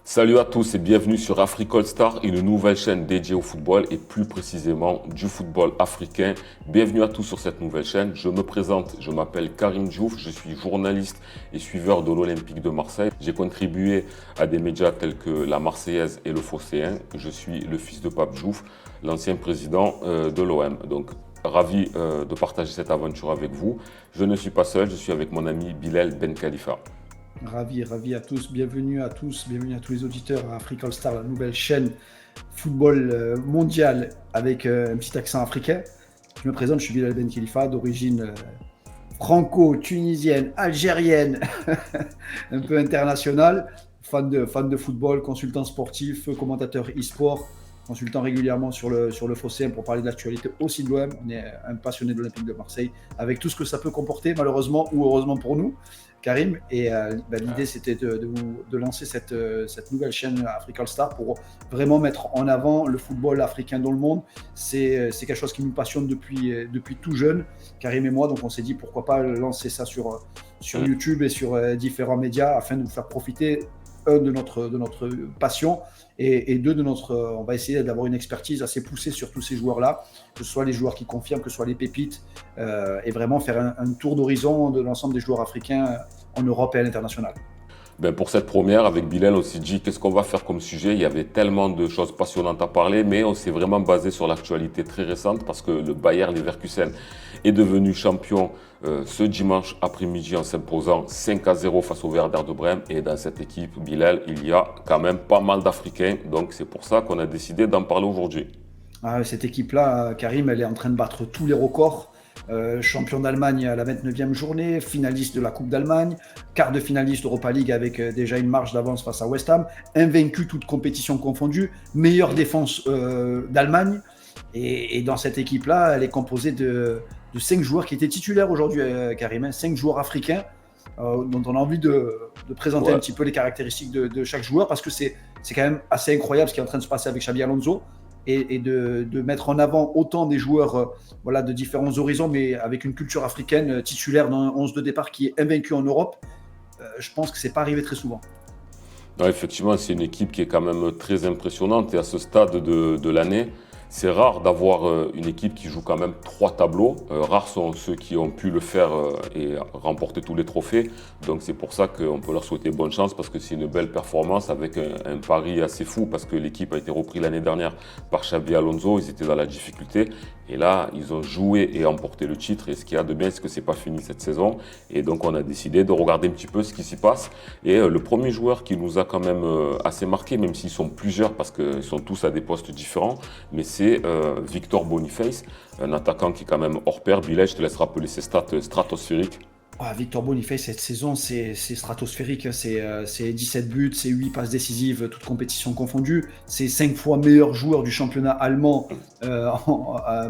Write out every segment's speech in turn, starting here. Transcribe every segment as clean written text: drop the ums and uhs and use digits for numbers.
Salut à tous et bienvenue sur Africa All Star, une nouvelle chaîne dédiée au football et plus précisément du football africain. Bienvenue à tous sur cette nouvelle chaîne. Je me présente, je m'appelle Karim Diouf, je suis journaliste et suiveur de l'Olympique de Marseille. J'ai contribué à des médias tels que La Marseillaise et Le Phocéen. Je suis le fils de Pape Diouf, l'ancien président de l'OM. Donc ravi de partager cette aventure avec vous. Je ne suis pas seul, je suis avec mon ami Bilal Ben Khalifa. Ravi à tous, bienvenue à tous les auditeurs à Africa All Star, la nouvelle chaîne football mondial avec un petit accent africain. Je me présente, je suis Bilal Ben Khalifa, d'origine franco-tunisienne, algérienne, un peu internationale, fan de football, consultant sportif, commentateur e-sport, consultant régulièrement sur le Phocéen pour parler de l'actualité aussi de l'OM. On est un passionné de l'Olympique de Marseille, avec tout ce que ça peut comporter, malheureusement ou heureusement pour nous. Karim, et l'idée c'était de lancer cette nouvelle chaîne Africa All Star pour vraiment mettre en avant le football africain dans le monde. C'est quelque chose qui nous passionne depuis tout jeune, Karim et moi, donc on s'est dit pourquoi pas lancer ça sur YouTube et sur différents médias afin de vous faire profiter de notre passion et deux, on va essayer d'avoir une expertise assez poussée sur tous ces joueurs-là, que ce soit les joueurs qui confirment, que ce soit les pépites, et vraiment faire un tour d'horizon de l'ensemble des joueurs africains en Europe et à l'international. Ben pour cette première, avec Bilal, on s'est dit qu'est-ce qu'on va faire comme sujet. Il y avait tellement de choses passionnantes à parler, mais on s'est vraiment basé sur l'actualité très récente parce que le Bayer Leverkusen est devenu champion ce dimanche après-midi en s'imposant 5-0 face au Werder de Brême. Et dans cette équipe, Bilal, il y a quand même pas mal d'Africains. Donc c'est pour ça qu'on a décidé d'en parler aujourd'hui. Cette équipe-là, Karim, elle est en train de battre tous les records. Champion d'Allemagne à la 29e journée, finaliste de la Coupe d'Allemagne, quart de finaliste Europa League avec déjà une marge d'avance face à West Ham, invaincu toute compétition confondue, meilleure défense d'Allemagne. Et dans cette équipe-là, elle est composée de 5 joueurs qui étaient titulaires aujourd'hui, Karim, 5 joueurs africains dont on a envie de présenter un Ouais. petit peu les caractéristiques de chaque joueur parce que c'est quand même assez incroyable ce qui est en train de se passer avec Xabi Alonso et de mettre en avant autant des joueurs voilà, de différents horizons, mais avec une culture africaine titulaire dans un 11 de départ qui est invaincu en Europe. Je pense que c'est pas arrivé très souvent. Non, effectivement, c'est une équipe qui est quand même très impressionnante et à ce stade de l'année, c'est rare d'avoir une équipe qui joue quand même trois tableaux. Rares sont ceux qui ont pu le faire et remporter tous les trophées. Donc c'est pour ça qu'on peut leur souhaiter bonne chance parce que c'est une belle performance avec un pari assez fou parce que l'équipe a été reprise l'année dernière par Xabi Alonso. Ils étaient dans la difficulté et là ils ont joué et emporté le titre. Et ce qu'il y a de bien, c'est que c'est pas fini cette saison. Et donc on a décidé de regarder un petit peu ce qui s'y passe. Et le premier joueur qui nous a quand même assez marqué, même s'ils sont plusieurs parce qu'ils sont tous à des postes différents, mais c'est Victor Boniface, un attaquant qui est quand même hors pair. Bilal, je te laisse rappeler ses stats stratosphériques. Victor Boniface, cette saison, c'est stratosphérique. C'est 17 buts, c'est 8 passes décisives, toutes compétitions confondues. C'est 5 fois meilleur joueur du championnat allemand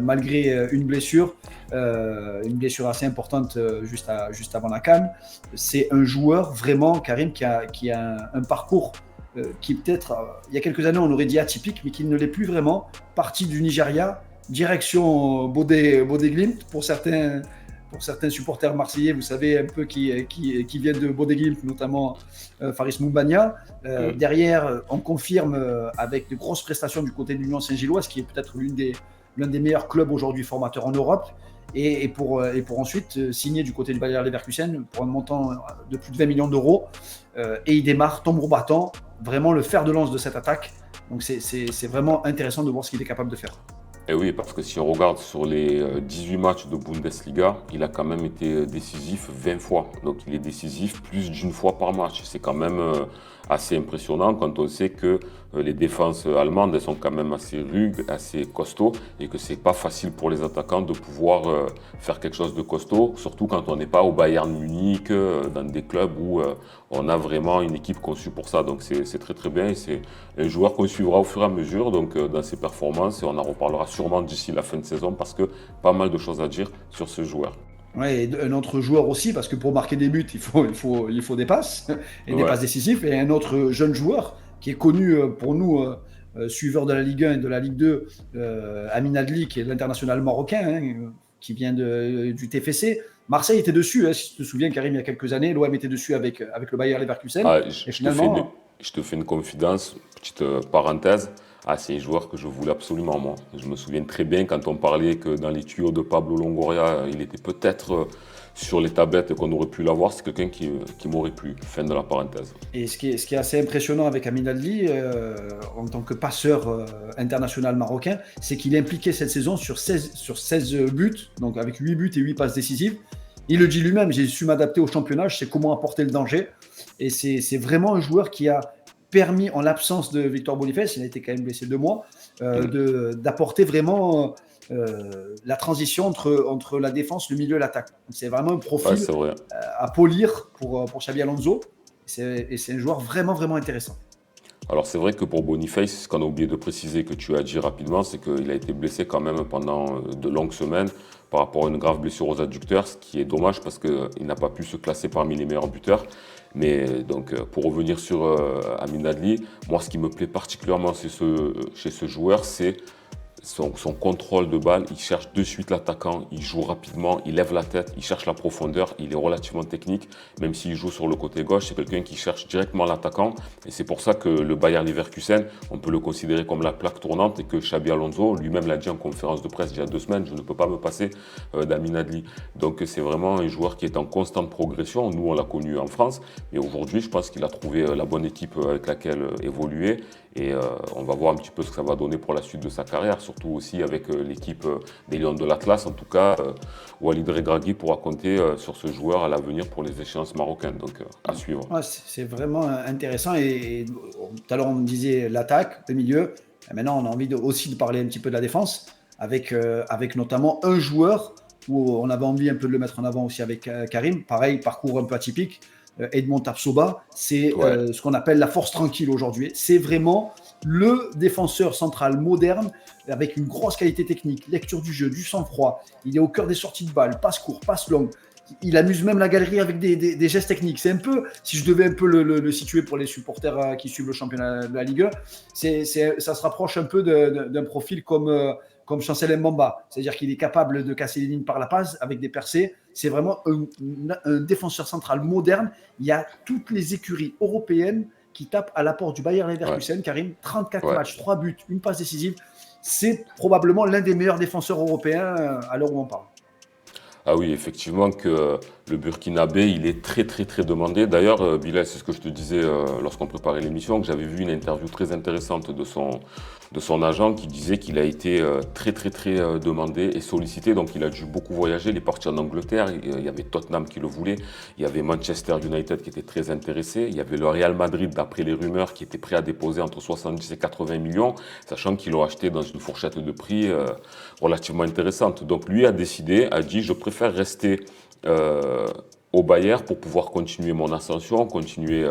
malgré une blessure assez importante juste avant la CAN. C'est un joueur vraiment, Karim, qui a un parcours qui peut-être, il y a quelques années, on aurait dit atypique, mais qui ne l'est plus vraiment. Parti du Nigeria, direction Bodø Glimt pour certains supporters marseillais, vous savez, un peu qui viennent de Bodø Glimt, notamment Faris Moumbagna. Derrière, on confirme avec de grosses prestations du côté de l'Union Saint-Gilloise, qui est peut-être l'un des meilleurs clubs aujourd'hui formateurs en Europe. Et pour ensuite signer du côté du Bayer Leverkusen pour un montant de plus de 20 millions d'euros. Et il démarre tambour battant, vraiment le fer de lance de cette attaque. Donc c'est vraiment intéressant de voir ce qu'il est capable de faire. Et oui, parce que si on regarde sur les 18 matchs de Bundesliga, il a quand même été décisif 20 fois. Donc il est décisif plus d'une fois par match. C'est quand même assez impressionnant quand on sait que les défenses allemandes elles sont quand même assez rugues, assez costauds et que c'est pas facile pour les attaquants de pouvoir faire quelque chose de costaud, surtout quand on n'est pas au Bayern Munich, dans des clubs où on a vraiment une équipe conçue pour ça. Donc c'est très très bien et c'est un joueur qu'on suivra au fur et à mesure dans ses performances et on en reparlera sûrement d'ici la fin de saison parce que pas mal de choses à dire sur ce joueur. Ouais, et un autre joueur aussi, parce que pour marquer des buts, il faut des passes, et des Ouais. passes décisives. Et un autre jeune joueur qui est connu pour nous, suiveurs de la Ligue 1 et de la Ligue 2, Amin Adli, qui est l'international marocain, qui vient du TFC. Marseille était dessus, si tu te souviens, Karim, il y a quelques années. L'OM était dessus avec le Bayer Leverkusen. Ah, Et je te fais une, finalement. je te fais une confidence, petite parenthèse. Ah, c'est un joueur que je voulais absolument, moi. Je me souviens très bien quand on parlait que dans les tuyaux de Pablo Longoria, il était peut-être sur les tablettes et qu'on aurait pu l'avoir. C'est quelqu'un qui m'aurait plu. Fin de la parenthèse. Et ce qui est assez impressionnant avec Amin Adli, en tant que passeur international marocain, c'est qu'il est impliqué cette saison sur 16 buts, donc avec 8 buts et 8 passes décisives. Il le dit lui-même, j'ai su m'adapter au championnat, je sais comment apporter le danger. Et c'est vraiment un joueur qui a permis, en l'absence de Victor Boniface, il a été quand même blessé 2 mois, d'apporter vraiment la transition entre la défense, le milieu et l'attaque. Donc, c'est vraiment un Ouais, profil c'est vrai. à polir pour Xabi Alonso. Et c'est un joueur vraiment, vraiment intéressant. Alors c'est vrai que pour Boniface, ce qu'on a oublié de préciser que tu as dit rapidement, c'est qu'il a été blessé quand même pendant de longues semaines par rapport à une grave blessure aux adducteurs, ce qui est dommage parce qu'il n'a pas pu se classer parmi les meilleurs buteurs. Mais donc pour revenir sur Amin Adli, moi ce qui me plaît particulièrement chez ce joueur, c'est son contrôle de balle. Il cherche de suite l'attaquant, il joue rapidement, il lève la tête, il cherche la profondeur, il est relativement technique. Même s'il joue sur le côté gauche, c'est quelqu'un qui cherche directement l'attaquant. Et c'est pour ça que le Bayer Leverkusen, on peut le considérer comme la plaque tournante et que Xabi Alonso lui-même l'a dit en conférence de presse il y a 2 semaines, je ne peux pas me passer d'Amin Adli. Donc c'est vraiment un joueur qui est en constante progression. Nous, on l'a connu en France, mais aujourd'hui, je pense qu'il a trouvé la bonne équipe avec laquelle évoluer. Et on va voir un petit peu ce que ça va donner pour la suite de sa carrière, surtout aussi avec l'équipe des Lions de l'Atlas. En tout cas, Walid Regragui pourra compter sur ce joueur à l'avenir pour les échéances marocaines. Donc à suivre. Ouais, c'est vraiment intéressant. Et tout à l'heure, on disait l'attaque, le milieu. Et maintenant, on a envie aussi de parler un petit peu de la défense, avec notamment un joueur où on avait envie un peu de le mettre en avant aussi avec Karim. Pareil, parcours un peu atypique. Edmond Tapsoba, c'est Ouais. ce qu'on appelle la force tranquille aujourd'hui. C'est vraiment le défenseur central moderne avec une grosse qualité technique, lecture du jeu, du sang-froid. Il est au cœur des sorties de balles, passe court, passe longue. Il amuse même la galerie avec des gestes techniques. C'est un peu, si je devais un peu le situer pour les supporters qui suivent le championnat de la Ligue 1, ça se rapproche un peu d'un profil comme Chancel Mbamba. C'est-à-dire qu'il est capable de casser les lignes par la passe avec des percées. C'est vraiment un défenseur central moderne. Il y a toutes les écuries européennes qui tapent à la porte du Bayer Leverkusen. Ouais. Karim, 34 Ouais. matchs, 3 buts, une passe décisive. C'est probablement l'un des meilleurs défenseurs européens à l'heure où on parle. Ah oui, effectivement que le Burkinabé, il est très très très demandé. D'ailleurs, Bilal, c'est ce que je te disais lorsqu'on préparait l'émission, que j'avais vu une interview très intéressante de son agent qui disait qu'il a été très très très demandé et sollicité. Donc il a dû beaucoup voyager, il est parti en Angleterre, il y avait Tottenham qui le voulait, il y avait Manchester United qui était très intéressé, il y avait le Real Madrid, d'après les rumeurs, qui était prêt à déposer entre 70 et 80 millions, sachant qu'ils l'ont acheté dans une fourchette de prix relativement intéressante. Donc lui a décidé, a dit, je préfère rester au Bayern pour pouvoir continuer mon ascension, continuer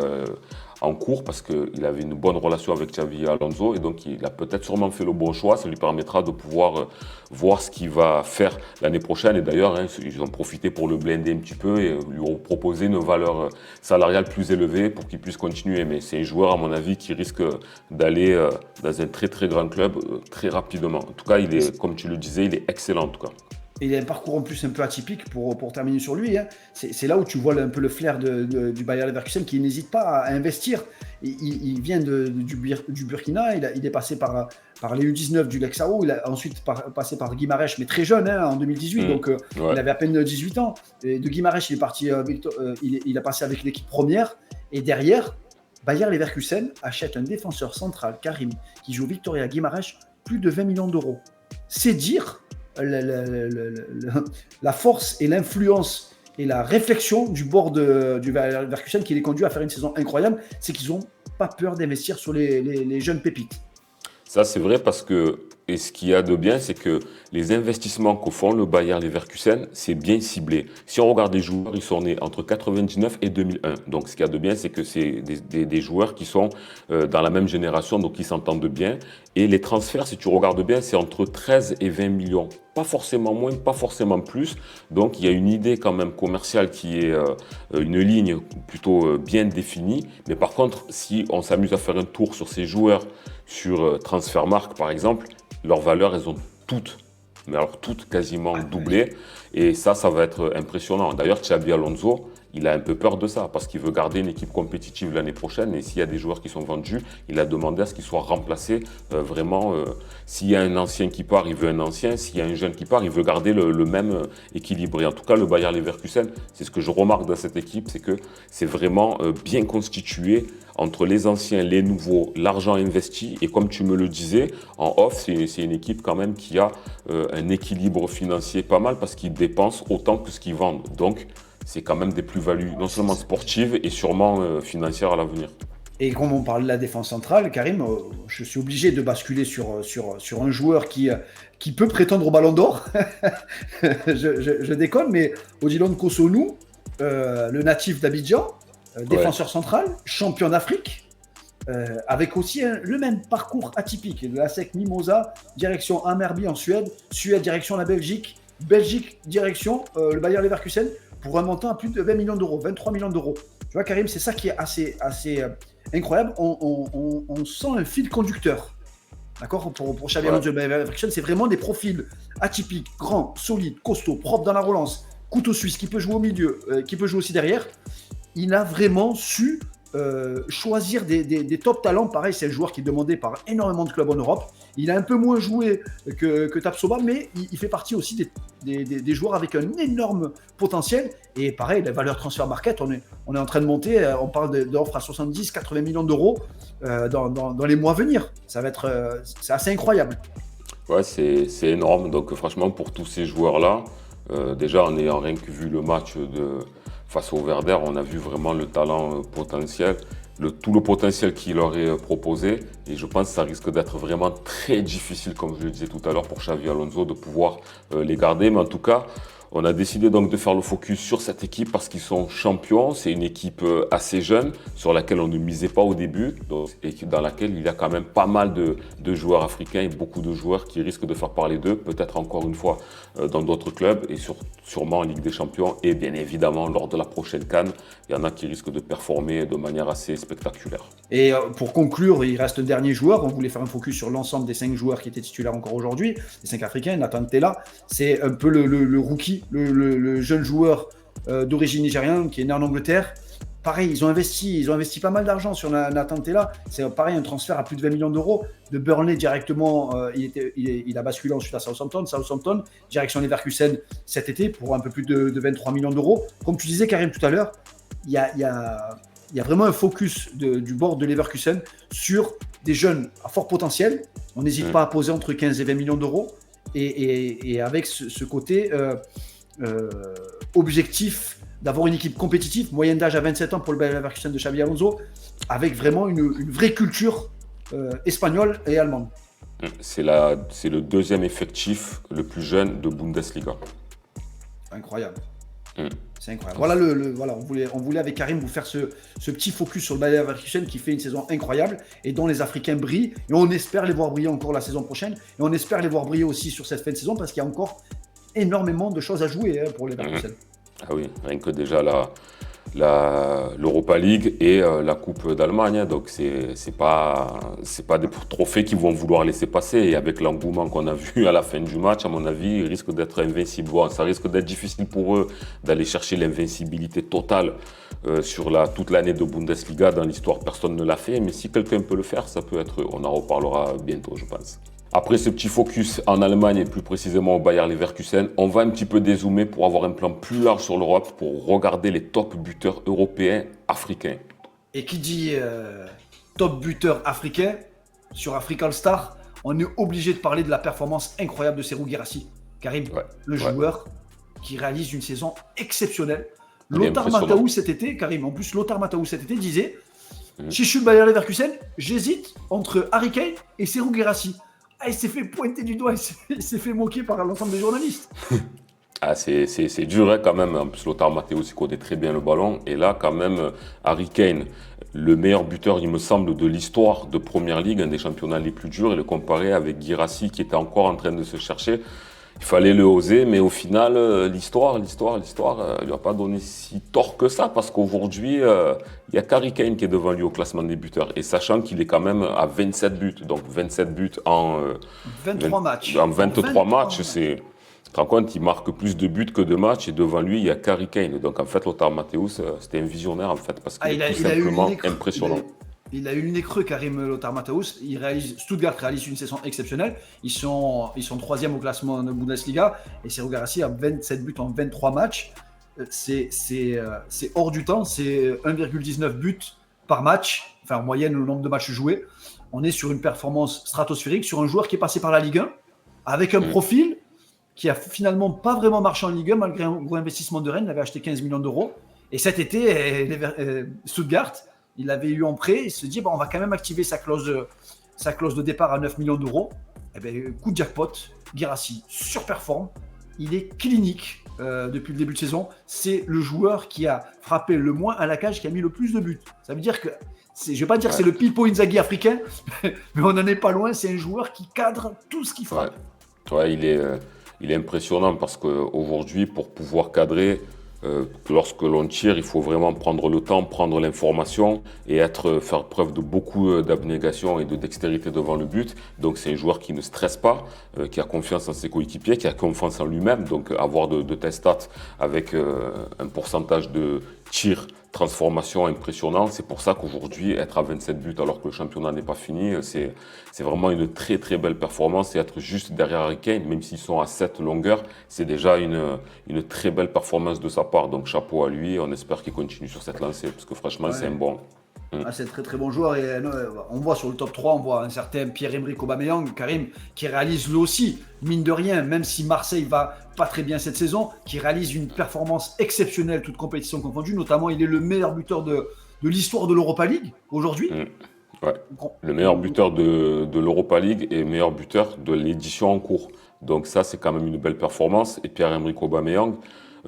en cours parce qu'il avait une bonne relation avec Xavi Alonso et donc il a peut-être sûrement fait le bon choix. Ça lui permettra de pouvoir voir ce qu'il va faire l'année prochaine. Et d'ailleurs, hein, ils ont profité pour le blinder un petit peu et lui ont proposé une valeur salariale plus élevée pour qu'il puisse continuer. Mais c'est un joueur, à mon avis, qui risque d'aller dans un très très grand club très rapidement. En tout cas, il est, comme tu le disais, il est excellent en tout cas. Et il a un parcours en plus un peu atypique pour terminer sur lui. Hein. C'est là où tu vois un peu le flair du Bayer Leverkusen qui n'hésite pas à investir. Il vient du Burkina, il est passé par les U19 du Lexao, il a ensuite passé par Guimarães, mais très jeune, hein, en 2018, donc Ouais. il avait à peine 18 ans. Et de Guimarães, il est parti, il a passé avec l'équipe première. Et derrière, Bayer Leverkusen achète un défenseur central, Karim, qui joue Victoria Guimarães, plus de 20 millions d'euros. C'est dire la force et l'influence et la réflexion du board du Leverkusen qui les conduit à faire une saison incroyable, c'est qu'ils n'ont pas peur d'investir sur les jeunes pépites. Ça, c'est vrai parce que, et ce qu'il y a de bien, c'est que les investissements que font le Bayer Leverkusen, c'est bien ciblé. Si on regarde les joueurs, ils sont nés entre 99 et 2001. Donc, ce qu'il y a de bien, c'est que c'est des joueurs qui sont dans la même génération, donc qui s'entendent bien. Et les transferts, si tu regardes bien, c'est entre 13 et 20 millions. Pas forcément moins, pas forcément plus. Donc, il y a une idée quand même commerciale qui est une ligne plutôt bien définie. Mais par contre, si on s'amuse à faire un tour sur ces joueurs, sur Transfermarkt par exemple, leurs valeurs, elles ont toutes, mais alors toutes quasiment doublé. Et ça va être impressionnant. D'ailleurs, Xabi Alonso, il a un peu peur de ça parce qu'il veut garder une équipe compétitive l'année prochaine. Et s'il y a des joueurs qui sont vendus, il a demandé à ce qu'ils soient remplacés vraiment. S'il y a un ancien qui part, il veut un ancien. S'il y a un jeune qui part, il veut garder le même équilibre. Et en tout cas, le Bayer Leverkusen, c'est ce que je remarque dans cette équipe, c'est que c'est vraiment bien constitué entre les anciens, les nouveaux, l'argent investi. Et comme tu me le disais, en off, c'est une équipe quand même qui a un équilibre financier pas mal parce qu'ils dépensent autant que ce qu'ils vendent. Donc, c'est quand même des plus-values, non seulement sportives et sûrement financières à l'avenir. Et comme on parle de la défense centrale, Karim, je suis obligé de basculer sur un joueur qui peut prétendre au Ballon d'Or. Je déconne, mais Odilon Kosonou, le natif d'Abidjan, défenseur central, champion d'Afrique, avec aussi le même parcours atypique. De la SEC Mimosa, direction Hammarby en Suède, Suède direction la Belgique, Belgique direction le Bayer Leverkusen, pour un montant à plus de 20 millions d'euros, 23 millions d'euros. Tu vois, Karim, c'est ça qui est assez incroyable. On sent un fil conducteur. D'accord, pour Xabi Alonso, c'est vraiment des profils atypiques, grands, solides, costauds, propres dans la relance, couteau suisse, qui peut jouer au milieu, qui peut jouer aussi derrière. Il a vraiment su choisir des top talents. Pareil, c'est un joueur qui est demandé par énormément de clubs en Europe. Il a un peu moins joué que Tapsoba, mais il fait partie aussi des joueurs avec un énorme potentiel. Et pareil, la valeur transfert market, on est en train de monter. On parle d'offres à 70-80 millions d'euros dans les mois à venir. Ça va être, c'est assez incroyable. Ouais, c'est énorme. Donc franchement, pour tous ces joueurs-là, déjà en ayant rien que vu le match face au Werder, on a vu vraiment le talent potentiel, tout le potentiel qu'il leur est proposé. Et je pense que ça risque d'être vraiment très difficile, comme je le disais tout à l'heure, pour Xabi Alonso de pouvoir les garder. Mais en tout cas, on a décidé donc de faire le focus sur cette équipe parce qu'ils sont champions. C'est une équipe assez jeune sur laquelle on ne misait pas au début, donc, et dans laquelle il y a quand même pas mal de joueurs africains et beaucoup de joueurs qui risquent de faire parler d'eux, peut-être encore une fois dans d'autres clubs et sûrement en Ligue des Champions et bien évidemment lors de la prochaine CAN. Il y en a qui risquent de performer de manière assez spectaculaire. Et pour conclure, il reste le dernier joueur. On voulait faire un focus sur l'ensemble des 5 joueurs qui étaient titulaires encore aujourd'hui, les 5 Africains. Nathan Tella, c'est un peu le rookie, le jeune joueur d'origine nigériane qui est né en Angleterre. Pareil, ils ont investi pas mal d'argent sur Nathan Tella. C'est pareil, un transfert à plus de 20 millions d'euros. De Burnley directement, il a basculé ensuite à Southampton, direction Leverkusen cet été pour un peu plus de 23 millions d'euros. Comme tu disais, Karim, tout à l'heure, il y a vraiment un focus du board de Leverkusen sur des jeunes à fort potentiel. On n'hésite pas à poser entre 15 et 20 millions d'euros. Et avec ce côté objectif d'avoir une équipe compétitive, moyenne d'âge à 27 ans pour le Bayer Leverkusen de Xabi Alonso, avec vraiment une vraie culture espagnole et allemande. C'est le deuxième effectif le plus jeune de Bundesliga. Incroyable. C'est incroyable. Voilà, on voulait avec Karim vous faire ce petit focus sur le Bayer Leverkusen qui fait une saison incroyable et dont les Africains brillent. Et on espère les voir briller encore la saison prochaine. Et on espère les voir briller aussi sur cette fin de saison parce qu'il y a encore énormément de choses à jouer pour les Leverkusen. Ah oui, rien que déjà l'Europa League et la Coupe d'Allemagne. Donc c'est pas des trophées qu'ils vont vouloir laisser passer. Et avec l'engouement qu'on a vu à la fin du match, à mon avis, ils risquent d'être invincibles. Bon, ça risque d'être difficile pour eux d'aller chercher l'invincibilité totale sur toute l'année de Bundesliga. Dans l'histoire, personne ne l'a fait. Mais si quelqu'un peut le faire, ça peut être eux. On en reparlera bientôt, je pense. Après ce petit focus en Allemagne et plus précisément au Bayer Leverkusen, on va un petit peu dézoomer pour avoir un plan plus large sur l'Europe, pour regarder les top buteurs européens, africains. Et qui dit top buteur africain sur Africa All Star, on est obligé de parler de la performance incroyable de Serhou Guirassy. Karim, le joueur qui réalise une saison exceptionnelle. Lothar Matthäus cet été, Karim, en plus Lothar Matthäus cet été disait si je suis le Bayer Leverkusen, j'hésite entre Harry Kane et Serhou Guirassy. Ah, il s'est fait pointer du doigt, il s'est fait moquer par l'ensemble des journalistes. Ah, c'est dur hein, quand même. En plus, Lothar Matthäus, il connaît très bien le ballon. Et là, quand même, Harry Kane, le meilleur buteur, il me semble, de l'histoire de Première Ligue, un des championnats les plus durs, et le comparer avec Guirassy, qui était encore en train de se chercher. Il fallait le oser, mais au final, l'histoire, il n'a pas donné si tort que ça, parce qu'aujourd'hui, il n'y a qu'Harry Kane qui est devant lui au classement des buteurs. Et sachant qu'il est quand même à 27 buts, donc 27 buts en 23 matchs. En 23 matchs, Tu te rends compte, il marque plus de buts que de matchs et devant lui, il y a Harry Kane. Donc en fait, Lothar Matthäus, c'était un visionnaire en fait parce qu'il Ah, est tout simplement impressionnant. il a eu le nez creux, Karim Lothar Matthäus. Stuttgart réalise une saison exceptionnelle. Ils sont troisième au classement de Bundesliga. Et Serhou Guirassy a 27 buts en 23 matchs. C'est hors du temps. C'est 1,19 buts par match. Enfin, en moyenne, le nombre de matchs joués. On est sur une performance stratosphérique, sur un joueur qui est passé par la Ligue 1, avec un profil qui a finalement pas vraiment marché en Ligue 1, malgré un gros investissement de Rennes. Il avait acheté 15 millions d'euros. Et cet été, Stuttgart, il l'avait eu en prêt. Il se dit, on va quand même activer sa clause de départ à 9 millions d'euros. Et bien, coup de jackpot, Guirassy surperforme. Il est clinique depuis le début de saison. C'est le joueur qui a frappé le moins à la cage, qui a mis le plus de buts. Ça veut dire que, je ne vais pas dire que c'est le Pipo Inzaghi africain, mais on n'en est pas loin. C'est un joueur qui cadre tout ce qu'il frappe. Ouais, il est impressionnant parce qu'aujourd'hui, pour pouvoir cadrer, lorsque l'on tire, il faut vraiment prendre le temps, prendre l'information et faire preuve de beaucoup d'abnégation et de dextérité devant le but. Donc c'est un joueur qui ne stresse pas, qui a confiance en ses coéquipiers, qui a confiance en lui-même. Donc avoir de telles stats avec un pourcentage de tirs, transformation impressionnant. C'est pour ça qu'aujourd'hui, être à 27 buts alors que le championnat n'est pas fini, c'est vraiment une très très belle performance. Et être juste derrière Harry Kane, même s'ils sont à 7 longueurs, c'est déjà une très belle performance de sa part. Donc chapeau à lui, on espère qu'il continue sur cette lancée, parce que franchement, c'est un bon. C'est un très très bon joueur. Et on voit sur le top 3, on voit un certain Pierre-Emerick Aubameyang, Karim, qui réalise lui aussi, mine de rien, même si Marseille va pas très bien cette saison, qui réalise une performance exceptionnelle, toute compétition confondue. Notamment, il est le meilleur buteur de l'histoire de l'Europa League aujourd'hui. Ouais. Le meilleur buteur de l'Europa League et meilleur buteur de l'édition en cours. Donc ça, c'est quand même une belle performance. Et Pierre-Emerick Aubameyang,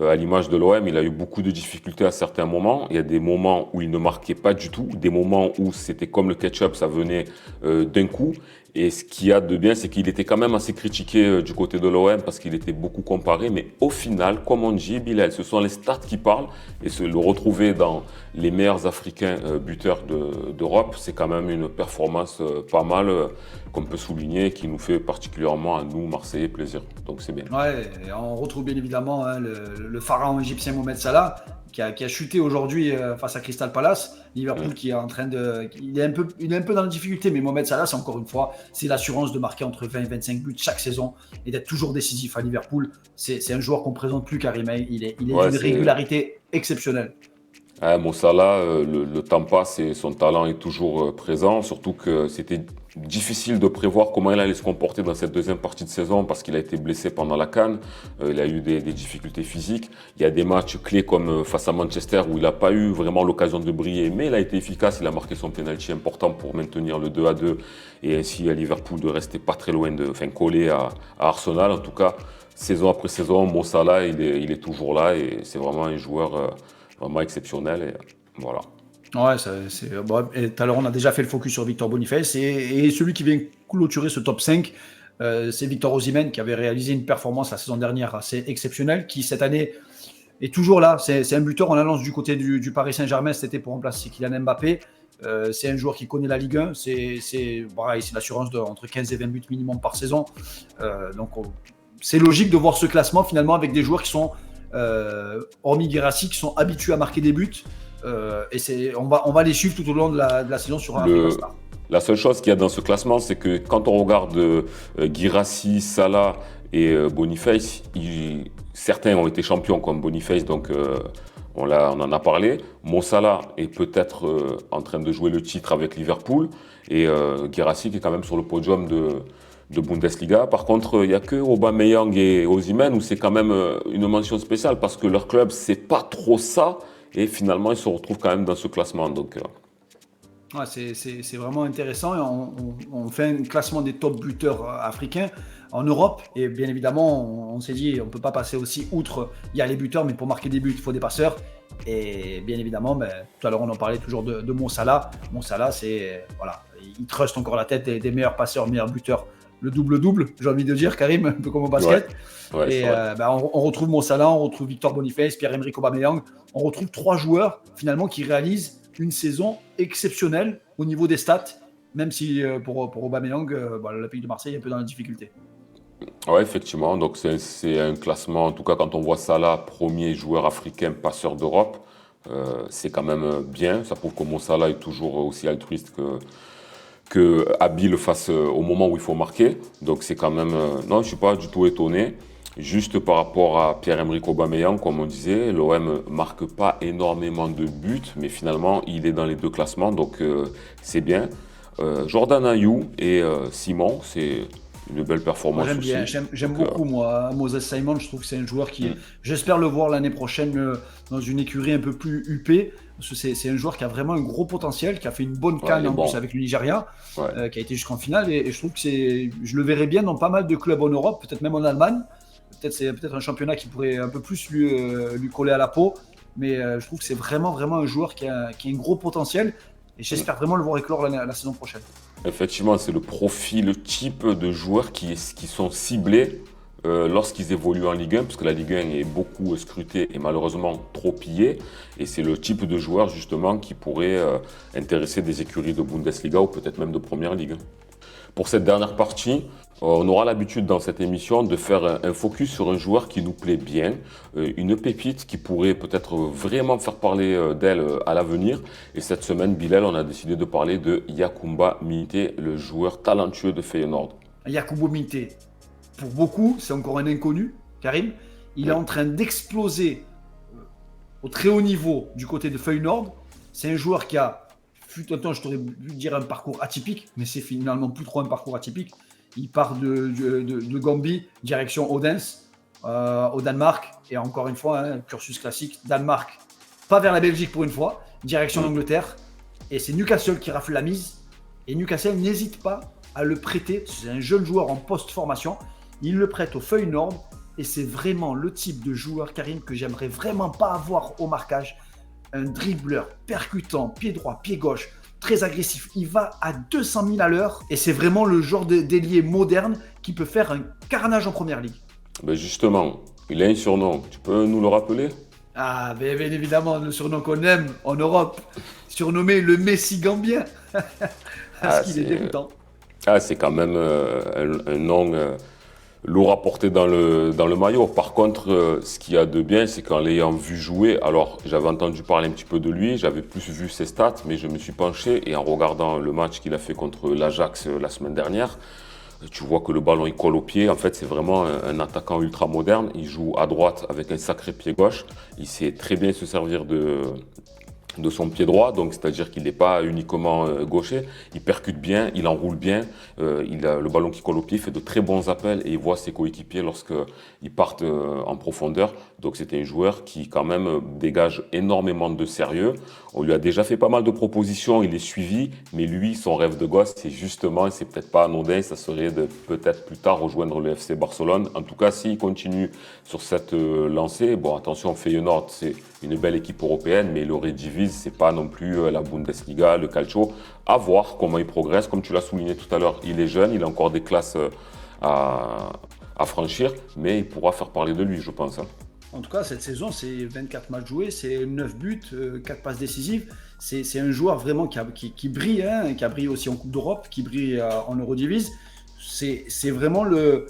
à l'image de l'OM, il a eu beaucoup de difficultés à certains moments. Il y a des moments où il ne marquait pas du tout, des moments où c'était comme le ketchup, ça venait d'un coup. Et ce qu'il y a de bien, c'est qu'il était quand même assez critiqué du côté de l'OM parce qu'il était beaucoup comparé. Mais au final, comme on dit, Bilal, ce sont les stats qui parlent. Et le retrouver dans les meilleurs Africains buteurs d'Europe, c'est quand même une performance pas mal qu'on peut souligner, qui nous fait particulièrement à nous, Marseillais, plaisir. Donc c'est bien. Ouais, et on retrouve bien évidemment le pharaon égyptien Mohamed Salah, qui a chuté aujourd'hui face à Crystal Palace. Liverpool qui est en train de. Il est un peu dans la difficulté, mais Mohamed Salah, c'est encore une fois, c'est l'assurance de marquer entre 20 et 25 buts chaque saison et d'être toujours décisif à Liverpool. C'est un joueur qu'on ne présente plus, Karim. Il est d'une régularité exceptionnelle. Mo Salah, le temps passe et son talent est toujours présent, surtout que c'était difficile de prévoir comment il allait se comporter dans cette deuxième partie de saison parce qu'il a été blessé pendant la CAN, il a eu des difficultés physiques. Il y a des matchs clés comme face à Manchester où il n'a pas eu vraiment l'occasion de briller, mais il a été efficace, il a marqué son penalty important pour maintenir le 2-2 et ainsi à Liverpool de rester pas très loin, collé à Arsenal. En tout cas, saison après saison, Mo Salah, il est toujours là et c'est vraiment un joueur vraiment exceptionnel et voilà. Ouais, et tout à l'heure, on a déjà fait le focus sur Victor Boniface et celui qui vient clôturer ce top 5, c'est Victor Osimhen qui avait réalisé une performance la saison dernière assez exceptionnelle, qui cette année est toujours là. C'est un buteur, on l'annonce du côté du Paris Saint-Germain cet été pour remplacer Kylian Mbappé. C'est un joueur qui connaît la Ligue 1, c'est l'assurance entre 15 et 20 buts minimum par saison. Donc c'est logique de voir ce classement finalement avec des joueurs qui sont, hormis Guirassy, qui sont habitués à marquer des buts. Et on va les suivre tout au long de la saison sur Africa Star. La seule chose qu'il y a dans ce classement, c'est que quand on regarde Guirassy, Salah et Boniface, certains ont été champions comme Boniface, donc on en a parlé. Mo Salah est peut-être en train de jouer le titre avec Liverpool et Guirassy qui est quand même sur le podium de Bundesliga. Par contre, il n'y a que Aubameyang et Osimhen où c'est quand même une mention spéciale parce que leur club, c'est pas trop ça. Et finalement, ils se retrouvent quand même dans ce classement. Donc, ouais, c'est vraiment intéressant. Et on fait un classement des top buteurs africains en Europe. Et bien évidemment, on s'est dit, on ne peut pas passer aussi outre. Il y a les buteurs, mais pour marquer des buts, il faut des passeurs. Et bien évidemment, tout à l'heure, on en parlait toujours de Mo Salah. Mo Salah, il truste encore la tête des meilleurs passeurs, meilleurs buteurs. Le double-double, j'ai envie de dire, Karim, un peu comme au basket. Ouais, et on retrouve Mo Salah, on retrouve Victor Boniface, Pierre-Emerick Aubameyang. On retrouve 3 joueurs finalement qui réalisent une saison exceptionnelle au niveau des stats, même si pour Aubameyang, l'Olympique de Marseille est un peu dans la difficulté. Ouais, effectivement. Donc, c'est un classement, en tout cas, quand on voit Salah, premier joueur africain passeur d'Europe, c'est quand même bien. Ça prouve que Mo Salah est toujours aussi altruiste que habile face au moment où il faut marquer. Donc, c'est quand même. Non, je ne suis pas du tout étonné. Juste par rapport à Pierre-Emerick Aubameyang, comme on disait, l'OM marque pas énormément de buts, mais finalement, il est dans les deux classements, donc c'est bien. Jordan Ayew et Simon, c'est une belle Moi, performance j'aime aussi. bien, j'aime Donc, beaucoup, moi, Moses Simon. Je trouve que c'est un joueur qui, mm, j'espère le voir l'année prochaine dans une écurie un peu plus huppée. Parce que c'est un joueur qui a vraiment un gros potentiel, qui a fait une bonne ouais, il canne est en plus bon. avec le Nigeria, Ouais. qui a été jusqu'en finale. Et je trouve que je le verrais bien dans pas mal de clubs en Europe, peut-être même en Allemagne. Peut-être c'est peut-être un championnat qui pourrait un peu plus lui coller à la peau. Mais je trouve que c'est vraiment, vraiment un joueur qui a un gros potentiel. Et Mm. j'espère vraiment le voir éclore la saison prochaine. Effectivement, c'est le profil, le type de joueurs qui sont ciblés lorsqu'ils évoluent en Ligue 1, parce que la Ligue 1 est beaucoup scrutée et malheureusement trop pillée. Et c'est le type de joueur justement qui pourrait intéresser des écuries de Bundesliga ou peut-être même de Première Ligue. Pour cette dernière partie, on aura l'habitude dans cette émission de faire un focus sur un joueur qui nous plaît bien, une pépite qui pourrait peut-être vraiment faire parler d'elle à l'avenir. Et cette semaine, Bilal, on a décidé de parler de Yacoumba Minté, le joueur talentueux de Feyenoord. Yakubo Minte, pour beaucoup, c'est encore un inconnu, Karim. Il est Oui, en train d'exploser au très haut niveau du côté de Feyenoord. C'est un joueur qui a, fut un temps, je t'aurais pu dire un parcours atypique, mais c'est finalement plus trop un parcours atypique. Il part de Gambie, direction Odense, au Danemark, et encore une fois, hein, cursus classique, Danemark, pas vers la Belgique pour une fois, direction mm, l'Angleterre, et c'est Newcastle qui rafle la mise, et Newcastle n'hésite pas à le prêter. C'est un jeune joueur en post-formation. Il le prête au Feyenoord. Et c'est vraiment le type de joueur, Karim, que j'aimerais vraiment pas avoir au marquage. Un dribbleur percutant, pied droit, pied gauche, très agressif. Il va à 200 000 à l'heure. Et c'est vraiment le genre d'ailier moderne qui peut faire un carnage en première ligue. ben justement, il a un surnom. Tu peux nous le rappeler? Ah, bien évidemment, le surnom qu'on aime en Europe, surnommé le Messi gambien. Parce Ah, qu'il est dégoûtant. c'est quand même un nom lourd à porter dans le maillot. Par contre, ce qu'il y a de bien, c'est qu'en l'ayant vu jouer, alors j'avais entendu parler un petit peu de lui, j'avais plus vu ses stats, mais je me suis penché et en regardant le match qu'il a fait contre l'Ajax la semaine dernière, tu vois que le ballon il colle au pied. En fait, c'est vraiment un attaquant ultra moderne. Il joue à droite avec un sacré pied gauche. Il sait très bien se servir de son pied droit, donc c'est-à-dire qu'il n'est pas uniquement gaucher, il percute bien, il enroule bien, il a le ballon qui colle au pied, il fait de très bons appels et il voit ses coéquipiers lorsqu'ils partent en profondeur. Donc c'était un joueur qui quand même dégage énormément de sérieux. On lui a déjà fait pas mal de propositions, il est suivi, mais lui, son rêve de gosse, c'est justement, et c'est peut-être pas anodin, ça serait de peut-être plus tard rejoindre le FC Barcelone. En tout cas, s'il continue sur cette lancée, bon attention, Feyenoord, c'est une belle équipe européenne, mais le Redivise, c'est pas non plus la Bundesliga, le Calcio. À voir comment il progresse. Comme tu l'as souligné tout à l'heure, il est jeune, il a encore des classes à, à franchir, mais il pourra faire parler de lui, je pense, hein. En tout cas, cette saison, c'est 24 matchs joués, c'est 9 buts, 4 passes décisives. C'est un joueur vraiment qui brille, hein, qui a brillé aussi en Coupe d'Europe, qui brille en Eurodivise. C'est vraiment le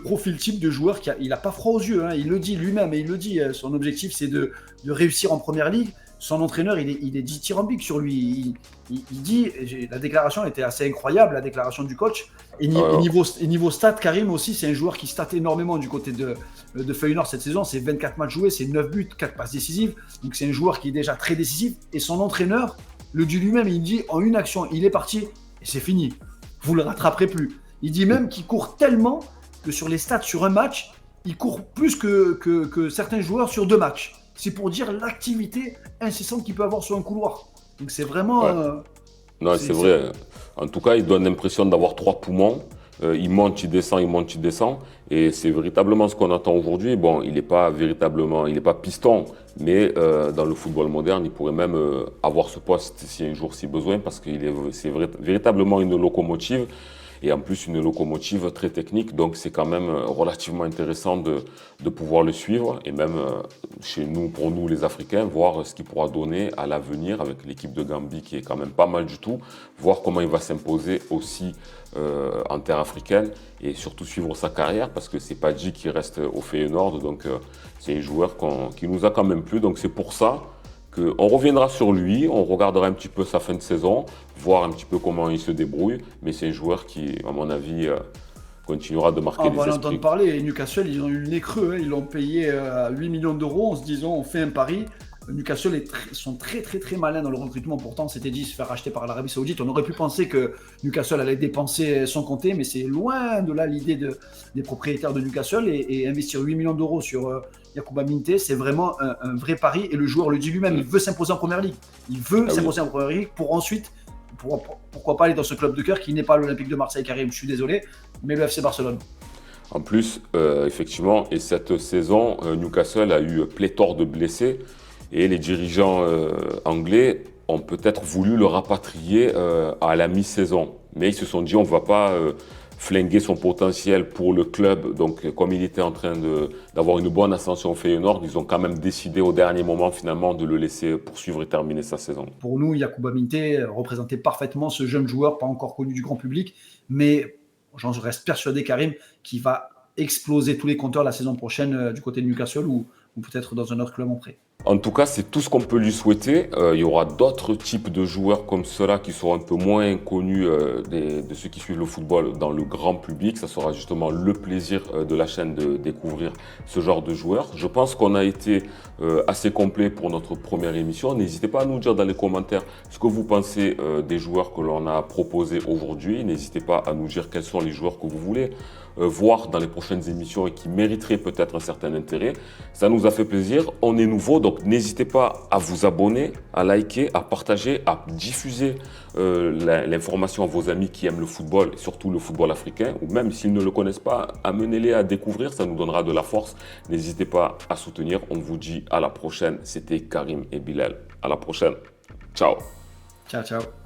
profil type de joueur il n'a pas froid aux yeux, hein, il le dit lui-même, et il le dit, son objectif c'est de réussir en première ligue. Son entraîneur, il est dithyrambique sur lui. Il dit, la déclaration était assez incroyable, la déclaration du coach. Euh, Et niveau stats, Karim aussi, c'est un joueur qui stat énormément du côté de Feyenoord cette saison. C'est 24 matchs joués, c'est 9 buts, 4 passes décisives. Donc c'est un joueur qui est déjà très décisif. Et son entraîneur le dit lui-même, il dit en une action, il est parti et c'est fini. Vous le rattraperez plus. Il dit même qu'il court tellement que sur les stats sur un match, il court plus que certains joueurs sur 2 matchs. C'est pour dire l'activité incessante qu'il peut avoir sur un couloir. Donc c'est vraiment. ouais. Non, c'est vrai. En tout cas, il donne l'impression d'avoir trois poumons. Il monte, il descend, il monte, il descend. Et c'est véritablement ce qu'on attend aujourd'hui. Bon, il n'est pas véritablement, il n'est pas piston, mais dans le football moderne, il pourrait même avoir ce poste si un jour si besoin, parce c'est véritablement une locomotive. et en plus une locomotive très technique, donc c'est quand même relativement intéressant de pouvoir le suivre et même chez nous, pour nous les Africains, voir ce qu'il pourra donner à l'avenir avec l'équipe de Gambie qui est quand même pas mal du tout, voir comment il va s'imposer aussi en terre africaine et surtout suivre sa carrière parce que c'est pas dit qui reste au Feyenoord, donc c'est un joueur qui nous a quand même plu, donc c'est pour ça on reviendra sur lui, on regardera un petit peu sa fin de saison, voir un petit peu comment il se débrouille, mais c'est un joueur qui, à mon avis, continuera de marquer On les va esprits. l'entendre parler. Newcastle, ils ont eu le nez creux. Hein. Ils l'ont payé 8 millions d'euros en se disant on fait un pari. Newcastle sont très très très malins dans le recrutement. Pourtant, c'était dit se faire racheter par l'Arabie Saoudite. On aurait pu penser que Newcastle allait dépenser sans compter, mais c'est loin de là l'idée des propriétaires de Newcastle. Et investir 8 millions d'euros sur Yacouba Minté, c'est vraiment un vrai pari. Et le joueur le dit lui-même, il veut s'imposer en première ligue. Il veut s'imposer en première ligue pour ensuite, pourquoi pas aller dans ce club de cœur qui n'est pas l'Olympique de Marseille, Karim, je suis désolé, mais le FC Barcelone. En plus, effectivement, et cette saison, Newcastle a eu pléthore de blessés et les dirigeants anglais ont peut-être voulu le rapatrier à la mi-saison. Mais ils se sont dit on ne va pas flinguer son potentiel pour le club. Donc comme il était en train d'avoir une bonne ascension au Feyenoord, ils ont quand même décidé au dernier moment finalement de le laisser poursuivre et terminer sa saison. Pour nous, Yacouba Minté représentait parfaitement ce jeune joueur, pas encore connu du grand public, mais j'en reste persuadé, Karim, qu'il va exploser tous les compteurs la saison prochaine du côté de Newcastle ou peut-être dans un autre club en prêt. En tout cas, c'est tout ce qu'on peut lui souhaiter. Il y aura d'autres types de joueurs comme cela qui seront un peu moins connus de ceux qui suivent le football dans le grand public. Ça sera justement le plaisir de la chaîne de découvrir ce genre de joueurs. Je pense qu'on a été assez complet pour notre première émission. N'hésitez pas à nous dire dans les commentaires ce que vous pensez des joueurs que l'on a proposés aujourd'hui. N'hésitez pas à nous dire quels sont les joueurs que vous voulez voir dans les prochaines émissions et qui mériteraient peut-être un certain intérêt. Ça nous a fait plaisir. On est nouveau, donc n'hésitez pas à vous abonner, à liker, à partager, à diffuser l'information à vos amis qui aiment le football, et surtout le football africain, ou même s'ils ne le connaissent pas, amenez-les à découvrir, ça nous donnera de la force. N'hésitez pas à soutenir. On vous dit à la prochaine. C'était Karim et Bilal. À la prochaine. Ciao. Ciao, ciao.